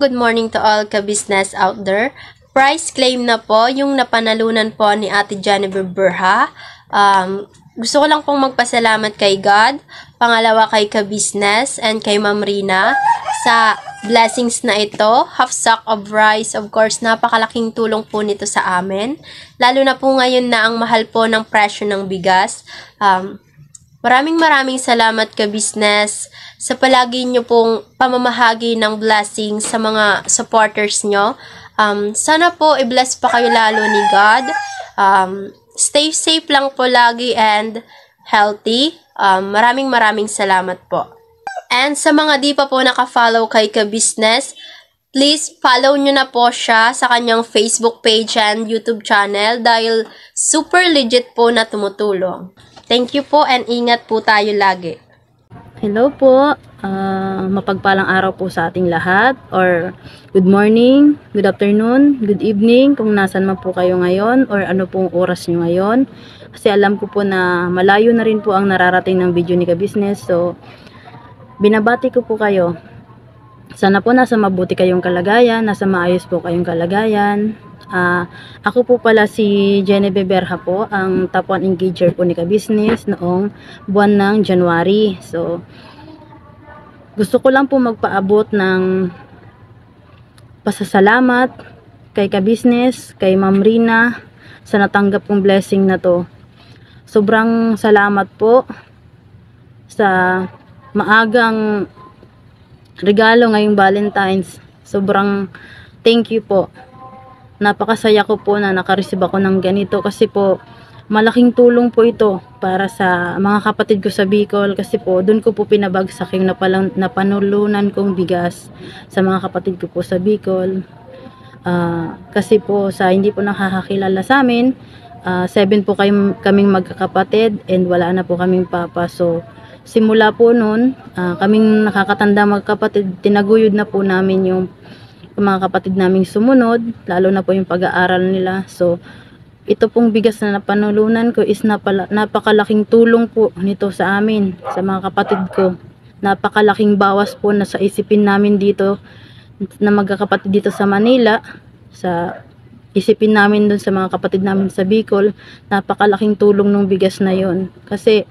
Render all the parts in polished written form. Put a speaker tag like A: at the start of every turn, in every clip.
A: Good morning to all ka-business out there. Price claim na po yung napanalunan po ni Ate Genevieve Berha. Gusto ko lang pong magpasalamat kay God, pangalawa kay ka-business, and kay Ma'am Rina sa blessings na ito. Half sack of rice, of course, napakalaking tulong po nito sa amin. Lalo na po ngayon na ang mahal po ng presyo ng bigas. Maraming salamat ka-business sa palagi nyo pong pamamahagi ng blessing sa mga supporters nyo. Sana po i-bless pa kayo lalo ni God. Stay safe lang po lagi and healthy. Maraming salamat po. And sa mga di pa po naka-follow kay ka-business, please follow nyo na po siya sa kanyang Facebook page and YouTube channel dahil super legit po na tumutulong. Thank you po and ingat po tayo lagi.
B: Hello po, mapagpalang araw po sa ating lahat, or good morning, good afternoon, good evening kung nasan man po kayo ngayon or ano pong oras nyo ngayon. Kasi alam ko po na malayo na rin po ang nararating ng video ni ka-business, so binabati ko po kayo. Sana po nasa mabuti kayong kalagayan, nasa maayos po kayong kalagayan. Ako po pala si Genevieve Berha po, ang top 1 engager po ni ka-business noong buwan ng January. So, gusto ko lang po magpaabot ng pasasalamat kay ka-business, kay Ma'am Rina sa natanggap kong blessing na to. Sobrang salamat po sa maagang regalo ngayong Valentine's. Sobrang thank you po. Napakasaya ko po na nakareceive ako ng ganito kasi po malaking tulong po ito para sa mga kapatid ko sa Bicol, kasi po doon ko po pinabagsak yung napanulunan kong bigas sa mga kapatid ko po sa Bicol. Kasi po sa hindi po nakakakilala sa amin, 7 po kaming magkakapatid and wala na po kaming papa. So simula po noon, kaming nakakatanda magkapatid, tinaguyod na po namin yung mga kapatid naming sumunod, lalo na po yung pag-aaral nila. So ito pong bigas na napanulunan ko is napakalaking tulong po nito sa amin, sa mga kapatid ko. Napakalaking bawas po na sa isipin namin dito na magkakapatid dito sa Manila, sa isipin namin dun sa mga kapatid namin sa Bicol. Napakalaking tulong ng bigas na yon, kasi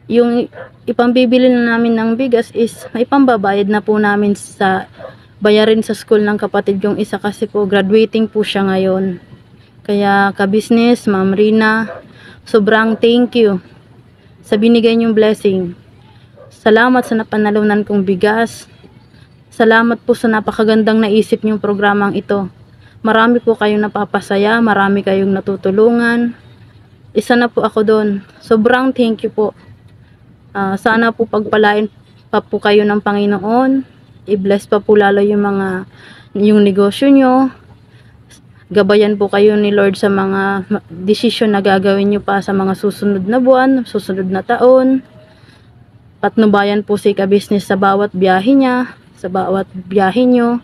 B: yung ipambibili na namin ng bigas is may pambabayad na po namin sa bayarin sa school ng kapatid yung isa, kasi po graduating po siya ngayon. Kaya ka-business, Ma'am Rina, sobrang thank you sa binigay niyong blessing. Salamat sa napanalunan kong bigas. Salamat po sa napakagandang naisip niyong programang ito. Marami po kayong napapasaya, marami kayong natutulungan. Isa na po ako doon. Sobrang thank you po. Sana po pagpalain pa po kayo ng Panginoon. I-bless pa po lalo yung negosyo nyo. Gabayan po kayo ni Lord sa mga desisyon na gagawin nyo pa sa mga susunod na buwan, susunod na taon. Patnubayan po si ka-business sa bawat biyahe niya, sa bawat biyahe nyo.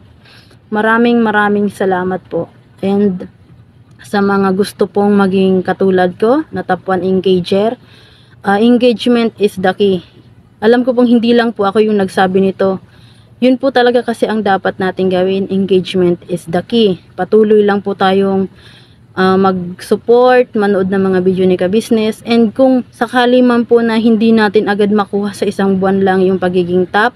B: Maraming salamat po. And sa mga gusto pong maging katulad ko na top 1 engager, engagement is the key. Alam ko pong hindi lang po ako yung nagsabi nito. Yun po talaga kasi ang dapat natin gawin. Engagement is the key. Patuloy lang po tayong mag-support, manood ng mga video ni ka-business. And kung sakali man po na hindi natin agad makuha sa isang buwan lang yung pagiging top,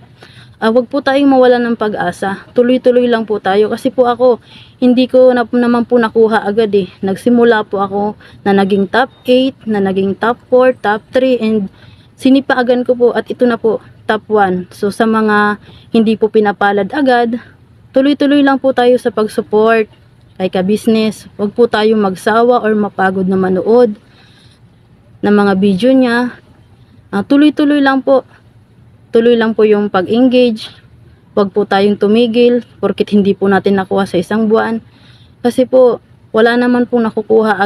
B: wag po tayong mawala ng pag-asa. Tuloy-tuloy lang po tayo. Kasi po ako, hindi ko naman po nakuha agad eh. Nagsimula po ako na naging top 8, na naging top 4, top 3, and sinipaagan ko po at ito na po, top 1. So sa mga hindi po pinapalad agad, tuloy-tuloy lang po tayo sa pag-support kay ka-business. Wag po tayo magsawa or mapagod na manood ng mga video niya. Tuloy-tuloy lang po. Tuloy lang po yung pag-engage. Wag po tayong tumigil porket hindi po natin nakuha sa isang buwan. Kasi po, wala naman po nakukuha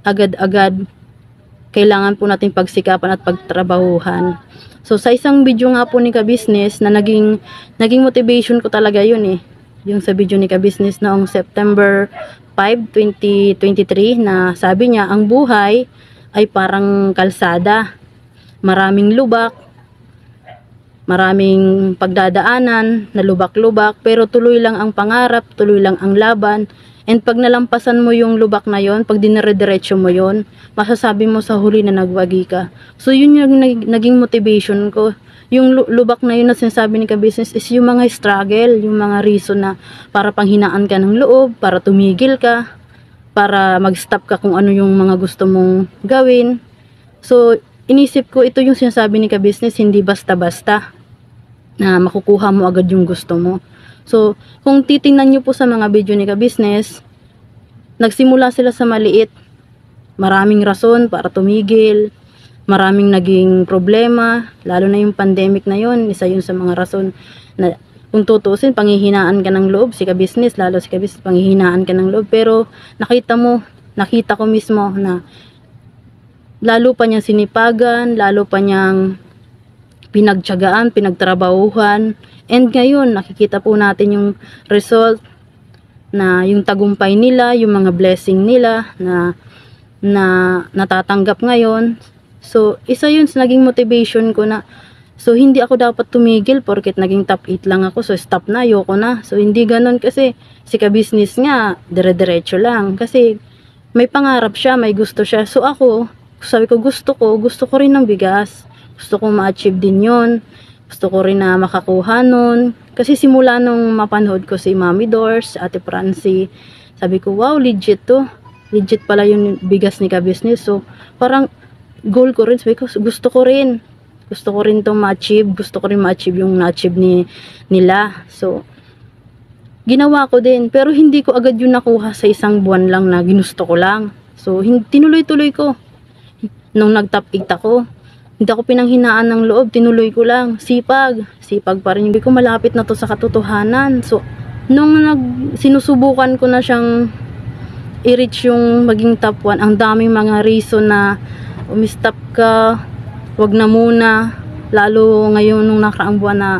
B: agad-agad. Kailangan po natin pagsikapan at pagtrabahuhan. So sa isang video nga po ni ka-business na naging motivation ko talaga yun eh. Yung sa video ni ka-business noong September 5, 2023 na sabi niya, ang buhay ay parang kalsada. Maraming lubak, maraming pagdadaanan na lubak-lubak, pero tuloy lang ang pangarap, tuloy lang ang laban. And pag nalampasan mo yung lubak na yon, pag dinire-diretso mo yon, masasabi mo sa huli na nagwagi ka. So yun yung naging motivation ko. Yung lubak na yun na sinasabi ni ka-business is yung mga struggle, yung mga reason na para panghinaan ka ng loob, para tumigil ka, para mag-stop ka kung ano yung mga gusto mong gawin. So inisip ko, ito yung sinasabi ni ka-business, hindi basta-basta na makukuha mo agad yung gusto mo. So, kung titingnan nyo po sa mga video ni ka-business, nagsimula sila sa maliit. Maraming rason para tumigil, maraming naging problema, lalo na yung pandemic na yun, isa yun sa mga rason na kung tutusin, panghihinaan ka ng loob, si ka-business, lalo si ka-business, panghihinaan ka ng loob. Pero nakita ko mismo na lalo pa niyang sinipagan, lalo pa niyang pinagtiyagaan, pinagtrabahuhan. And ngayon, nakikita po natin yung result na yung tagumpay nila, yung mga blessing nila na natatanggap ngayon. So, isa yun sa naging motivation ko na, so hindi ako dapat tumigil porket naging top 8 lang ako, so stop na, ayoko na. So, hindi ganun kasi si ka-business nga, dire-diretso lang. Kasi may pangarap siya, may gusto siya. So, ako, sabi ko, gusto ko rin ng bigas. Gusto ko ma-achieve din yon. Gusto ko rin na makakuha nun. Kasi simula nung mapanood ko si Mami Dors, Ate Francie, sabi ko, wow, legit to. Legit pala yung bigas ni ka-business. So, parang goal ko rin. Sabi ko, gusto ko rin itong ma-achieve. Gusto ko rin ma-achieve yung na-achieve nila. So, ginawa ko din. Pero hindi ko agad yung nakuha sa isang buwan lang na ginusto ko lang. So, tinuloy-tuloy ko. Nung nag-top 8 ako, hindi ako pinanghinaan ng loob, tinuloy ko lang. Sipag pa rin. Hindi ko malapit na to sa katotohanan. So, nung sinusubukan ko na siyang i-reach yung maging top 1, ang daming mga reason na umistop ka, wag na muna. Lalo ngayon nung nakaraang buwan na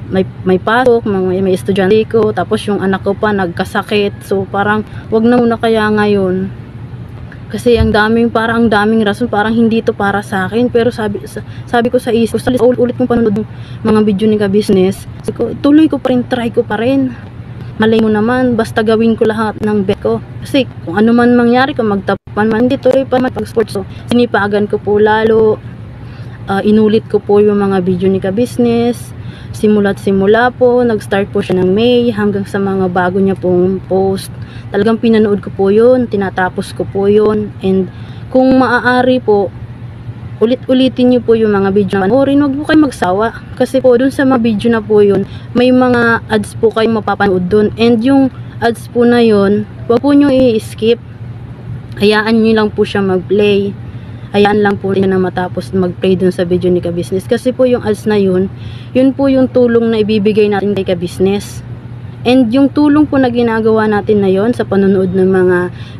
B: may pasok, may estudyante ko, tapos yung anak ko pa nagkasakit. So, parang wag na muna kaya ngayon. Kasi ang daming rason, parang hindi to para sa akin. Pero sabi ko sa isip ko, ulit kong panood ng mga video ni ka-business, tuloy ko pa rin, try ko pa rin. Malay mo naman, basta gawin ko lahat ng bet ko. Kasi kung ano man mangyari, kung magtapan man, hindi tuloy pa man pag-sports. So, sinipagan ko po lalo, inulit ko po yung mga video ni ka-business. Simula't simula po, nag-start po siya ng May hanggang sa mga bago niya pong post. Talagang pinanood ko po yun, tinatapos ko po yun. And kung maaari po, ulit-ulitin niyo po yung mga video. Panoorin, wag po kayo magsawa. Kasi po dun sa mga video na po yun, may mga ads po kayong mapapanood dun. And yung ads po na yun, wag po nyo i-skip. Hayaan nyo lang po siya mag-play. Hayaan lang po na matapos mag-play dun sa video ni ka-business. Kasi po yung ads na yun po yung tulong na ibibigay natin kay ka-business. And yung tulong po na ginagawa natin na yon sa panonood ng mga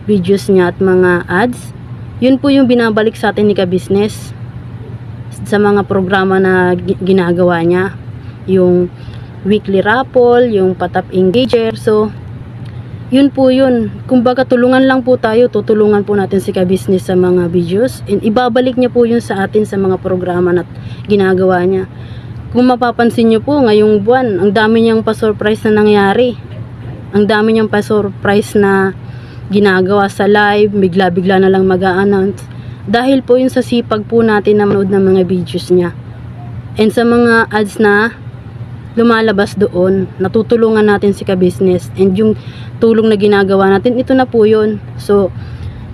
B: videos niya at mga ads, yun po yung binabalik sa atin ni ka-business sa mga programa na ginagawa niya. Yung weekly raffle, yung patap engager. So, yun po yun. Kumbaga tulungan lang po tayo, tutulungan po natin si ka-business sa mga videos. And ibabalik niya po yun sa atin sa mga programa na ginagawa niya. Kung mapapansin nyo po, ngayong buwan, ang dami niyang pa-surprise na nangyari. Ang dami niyang pa-surprise na ginagawa sa live, bigla-bigla na lang mag-a-announce. Dahil po yun sa sipag po natin na manood ng mga videos niya. And sa mga ads na lumalabas doon, natutulungan natin si ka-business. And yung tulong na ginagawa natin, ito na po yun. So,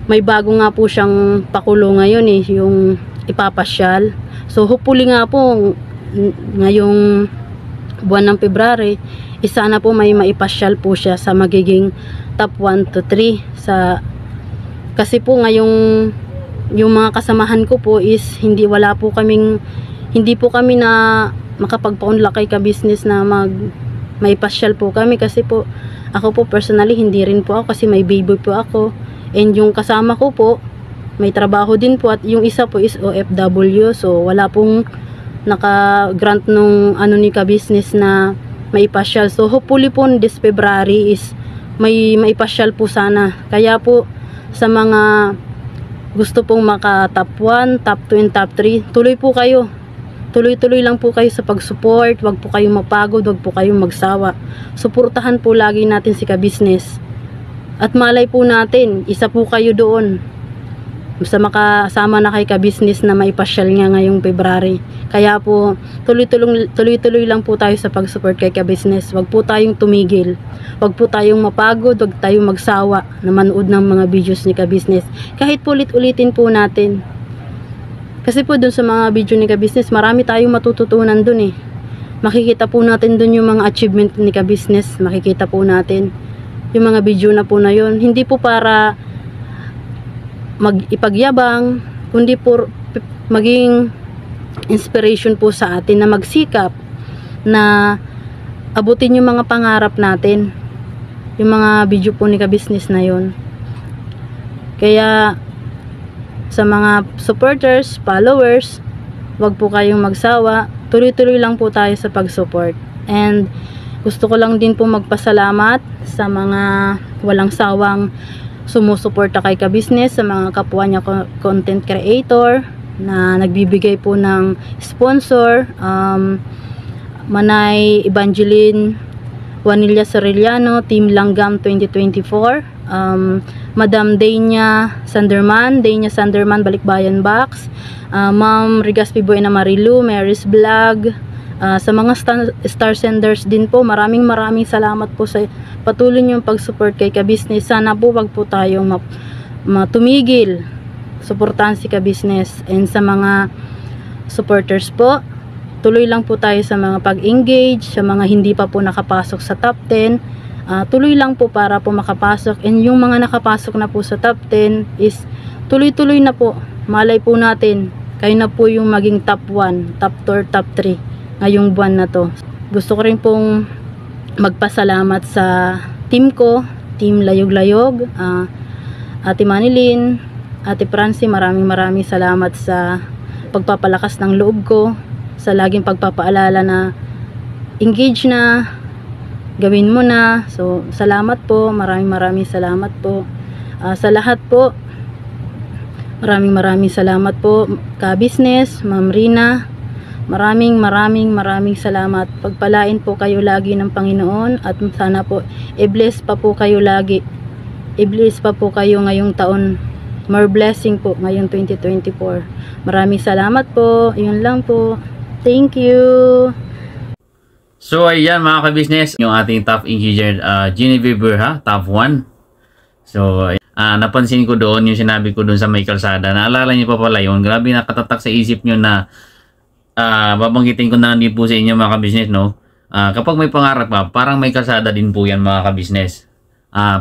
B: may bago nga po siyang pakulo ngayon yung ipapasyal. So, hopefully nga po, ngayong buwan ng February, sana po may maipasyal po siya sa magiging top 1 to 3 kasi po ngayong yung mga kasamahan ko po is hindi po kami na makapagpaunlak kay ka-business na maipasyal po kami kasi po ako po personally hindi rin po ako kasi may baby po ako, and yung kasama ko po may trabaho din po at yung isa po is OFW, so wala pong naka-grant nung ni ka-business na maipasyal. So hopefully po this February is may maipasyal po sana. Kaya po sa mga gusto pong maka top 1, top 2, and top 3, tuloy po kayo. tuloy-tuloy lang po kayo sa pag-support, wag po kayong mapagod, wag po kayong magsawa. Suportahan po lagi natin si Ka-Business. At malay po natin, isa po kayo doon sa makasama na kay Ka-Business na maipasyal nga ngayong February. Kaya po, tuloy-tuloy lang po tayo sa pag-support kay Ka-Business. Wag po tayong tumigil. Wag po tayong mapagod, wag tayong magsawa na manood ng mga videos ni Ka-Business. Kahit po ulit-ulitin po natin. Kasi po dun sa mga video ni Ka-Business, marami tayong matututunan dun eh. Makikita po natin dun yung mga achievement ni Ka-Business. Makikita po natin yung mga video na po na yun. Hindi po para ipagyabang, kundi po maging inspiration po sa atin na magsikap, na abutin yung mga pangarap natin. Yung mga video po ni Ka-Business na yun. Kaya sa mga supporters, followers, wag po kayong magsawa. Tuloy-tuloy lang po tayo sa pag-support. And gusto ko lang din po magpasalamat sa mga walang sawang sumusuporta kay Ka-Business, sa mga kapwa niya content creator na nagbibigay po ng sponsor. Manay Evangeline Juanilla Sorellano, Team Langgam 2024, Madam Dania Sanderman, Balikbayan Box, Ma'am Rigaspi Buena Marilu, Mary's Vlog, sa mga star senders din po, maraming salamat po sa patuloy niyong pag-support kay Ka-Business. Sana po wag po tayong matumigil, suportahan si Ka-Business. And sa mga supporters po, tuloy lang po tayo sa mga pag-engage, sa mga hindi pa po nakapasok sa top 10. Tuloy lang po para po makapasok. And yung mga nakapasok na po sa top 10 is tuloy-tuloy na po. Malay po natin, kayo na po yung maging top 1, top 2, top 3 ngayong buwan na to. Gusto ko rin pong magpasalamat sa team ko, Team Layog-Layog, Ate Manilyn, Ate Francie, maraming salamat sa pagpapalakas ng loob ko, sa laging pagpapaalala na engage na, gawin mo na. So salamat po, maraming salamat po sa lahat po. Maraming salamat po Ka-Business, Ma'am Rina, maraming salamat. Pagpalain po kayo lagi ng Panginoon, at sana po i-bless pa po kayo lagi, i-bless pa po kayo ngayong taon. More blessing po ngayong 2024. Maraming salamat po. Yun lang po. Thank you.
C: So ayan mga Ka-Business, yung ating top engager, Genevieve Berha, top 1. So napansin ko doon yung sinabi ko doon sa may kalsada. Naalala niyo pa pala yun. Grabe, nakatatak sa isip nyo na babanggitin ko na din po sa inyo mga Ka-Business, no? Kapag may pangarap pa, parang may kalsada din po yan mga Ka-Business.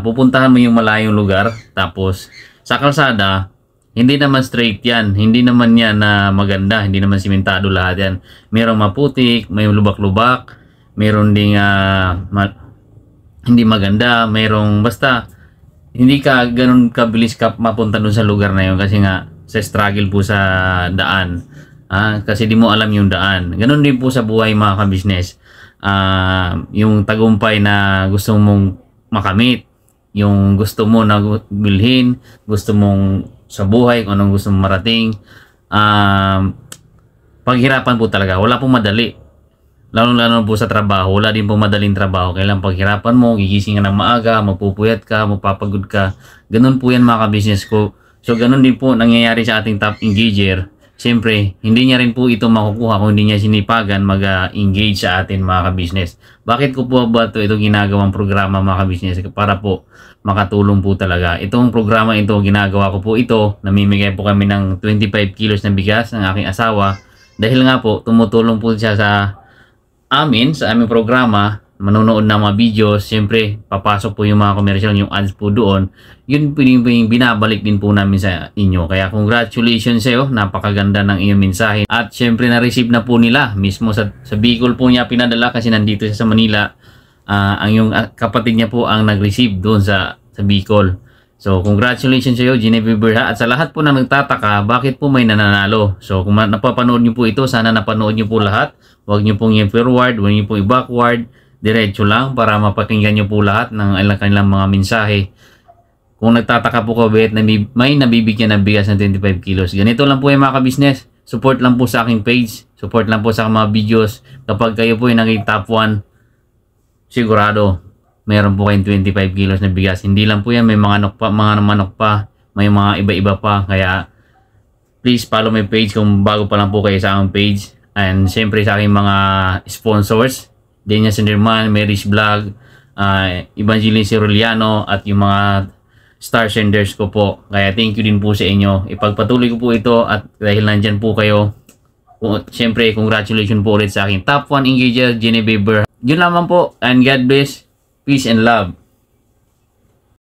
C: Pupuntahan mo yung malayong lugar, tapos sa kalsada, hindi naman straight yan. Hindi naman yan na maganda. Hindi naman simentado lahat yan. Merong maputik, may lubak-lubak, meron ding hindi maganda, merong basta hindi ka ganun kabilis ka mapunta dun sa lugar na yun kasi nga sa struggle po sa daan. Kasi di mo alam yung daan. Ganun din po sa buhay mga Ka-Business. Yung tagumpay na gusto mong makamit, yung gusto mo na bilhin, gusto mong sa buhay, kung anong gusto mong marating, paghirapan po talaga. Wala pong madali. Lalo po sa trabaho, wala din po madaling trabaho. Kailangan paghirapan mo, gigising ka ng maaga, magpupuyat ka, magpapagod ka. Ganun po yan mga Ka-Business ko. So ganun din po nangyayari sa ating top engager. Siyempre, hindi niya rin po ito makukuha kung hindi niya sinipagan mag-engage sa atin mga Ka-Business. Bakit ko po ba ito ginagawang programa mga Ka-Business? Para po makatulong po talaga. Itong programa ito, ginagawa ko po ito. Namimigay po kami ng 25 kilos na bigas ng aking asawa. Dahil nga po, tumutulong po siya sa aming programa, manonood ng mga videos, siyempre papasok po yung mga commercial, yung ads po doon, yun po yung binabalik din po namin sa inyo. Kaya congratulations sa iyo, napakaganda ng iyong mensahe, at siyempre na-receive na po nila mismo sa Bicol po niya pinadala, kasi nandito siya sa Manila. Ang yung kapatid niya po ang nag-receive doon sa Bicol. So congratulations sa iyo, Genevieve Berha, at sa lahat po na nagtataka bakit po may nananalo. So kung napapanood niyo po ito, sana napanood niyo po lahat. Huwag niyo pong i-forward, huwag niyo pong i-backward, diretso lang para mapakinggan niyo po lahat ng kanilang mga mensahe. Kung nagtataka po ka bakit may nabibigyan ng bigas ng 25 kilos, ganito lang po yung mga Ka-Business. support lang po sa aking page, support lang po sa aking mga videos. Kapag kayo po ay naging top 1, sigurado meron po kayong 25 kilos na bigas. Hindi lang po yan, may mga manok pa, may mga iba-iba pa. Kaya please follow my page kung bago pa lang po kayo sa aking page. And siyempre sa aking mga sponsors, Denia Senderman, Mary's Vlog, Evangeline Ciruliano, at yung mga star senders ko po. Kaya thank you din po sa inyo. Ipagpatuloy ko po ito, at dahil nandyan po kayo, siyempre congratulations po ulit sa aking top 1 engager, Jenny Bieber. Yun lamang po, and God bless, peace and love.